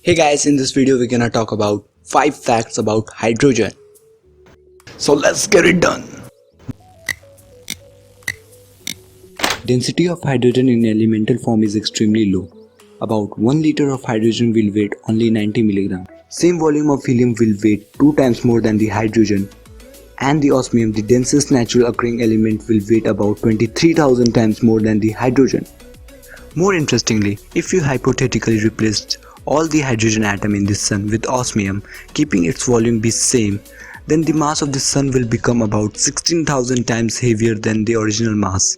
Hey guys, in this video we're gonna talk about 5 facts about hydrogen. So let's get it done. Density of hydrogen in elemental form is extremely low. About 1 liter of hydrogen will weigh only 90 mg. Same volume of helium will weigh 2 times more than the hydrogen. And the osmium, the densest natural occurring element, will weigh about 23,000 times more than the hydrogen. More interestingly, if you hypothetically replaced all the hydrogen atom in the sun with osmium, keeping its volume be same, then the mass of the sun will become about 16,000 times heavier than the original mass.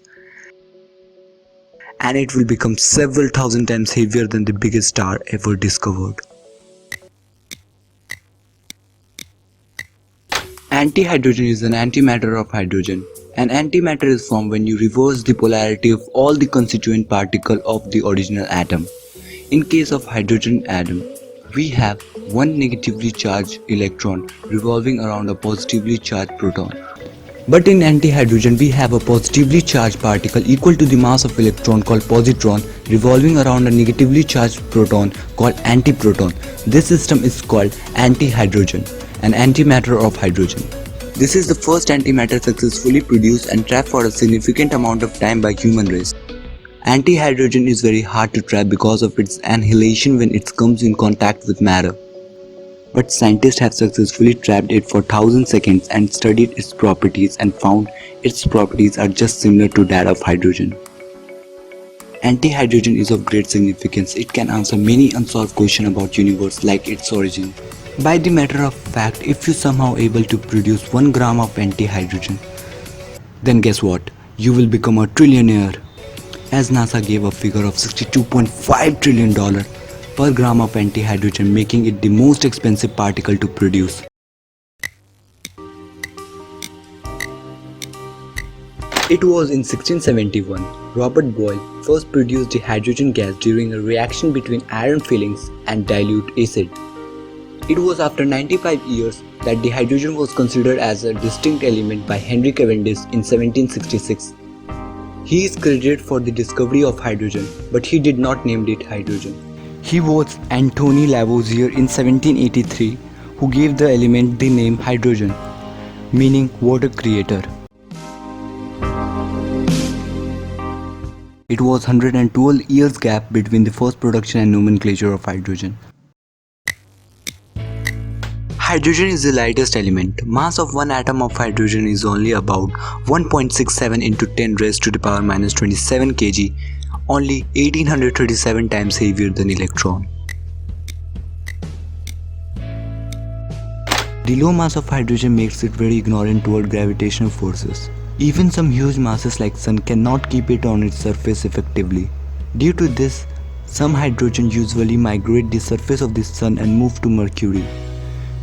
And it will become several thousand times heavier than the biggest star ever discovered. Antihydrogen is an antimatter of hydrogen. An antimatter is formed when you reverse the polarity of all the constituent particles of the original atom. In case of hydrogen atom, we have one negatively charged electron revolving around a positively charged proton. But in antihydrogen, we have a positively charged particle equal to the mass of electron called positron revolving around a negatively charged proton called antiproton. This system is called antihydrogen, an antimatter of hydrogen. This is the first antimatter successfully produced and trapped for a significant amount of time by human race. Antihydrogen is very hard to trap because of its annihilation when it comes in contact with matter. But scientists have successfully trapped it for 1000 seconds and studied its properties and found its properties are just similar to that of hydrogen. Antihydrogen is of great significance. It can answer many unsolved questions about universe like its origin. By the matter of fact, if you somehow able to produce 1 gram of antihydrogen, then guess what? You will become a trillionaire. As NASA gave a figure of $62.5 trillion per gram of antihydrogen, making it the most expensive particle to produce. It was in 1671, Robert Boyle first produced the hydrogen gas during a reaction between iron filings and dilute acid. It was after 95 years that the hydrogen was considered as a distinct element by Henry Cavendish in 1766. He is credited for the discovery of hydrogen, but he did not name it hydrogen. He was Antony Lavoisier in 1783 who gave the element the name hydrogen, meaning water creator. It was 112 years gap between the first production and nomenclature of hydrogen. Hydrogen is the lightest element. Mass of one atom of hydrogen is only about 1.67 into 10 raised to the power minus 27 kg, only 1837 times heavier than electron. The low mass of hydrogen makes it very ignorant toward gravitational forces. Even some huge masses like Sun cannot keep it on its surface effectively. Due to this, some hydrogen usually migrate the surface of the Sun and move to Mercury,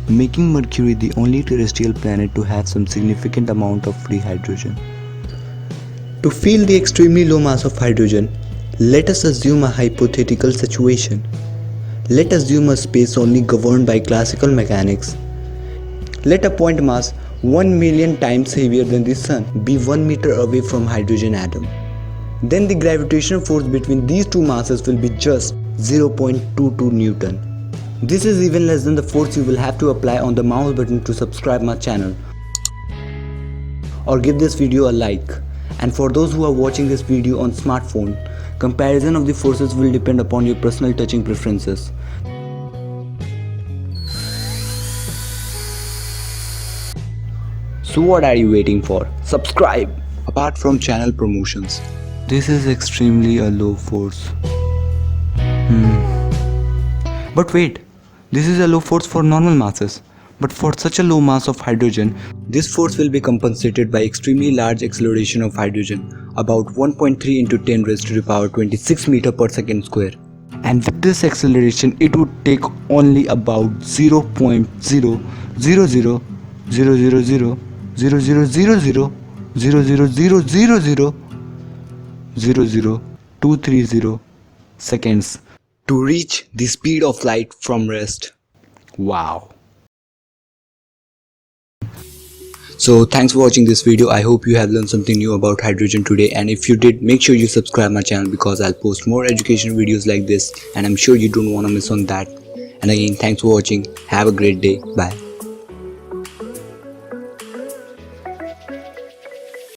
making Mercury the only terrestrial planet to have some significant amount of free hydrogen. To feel the extremely low mass of hydrogen, let us assume a hypothetical situation. Let us assume a space only governed by classical mechanics. Let a point mass 1 million times heavier than the Sun be 1 meter away from hydrogen atom. Then the gravitational force between these two masses will be just 0.22 Newton. This is even less than the force you will have to apply on the mouse button to subscribe my channel or give this video a like. And for those who are watching this video on smartphone, comparison of the forces will depend upon your personal touching preferences. So what are you waiting for? Subscribe! Apart from channel promotions, this is extremely a low force. But wait, this is a low force for normal masses. But for such a low mass of hydrogen, this force will be compensated by extremely large acceleration of hydrogen, about 1.3 into 10 raised to the power 26 meter per second square. And with this acceleration, it would take only about 0.0000000000000000230 seconds to reach the speed of light from rest. Wow. So thanks for watching this video. I hope you have learned something new about hydrogen today, and if you did, make sure you subscribe my channel because I'll post more educational videos like this and I'm sure you don't want to miss on that. And again, thanks for watching. Have a great day. Bye.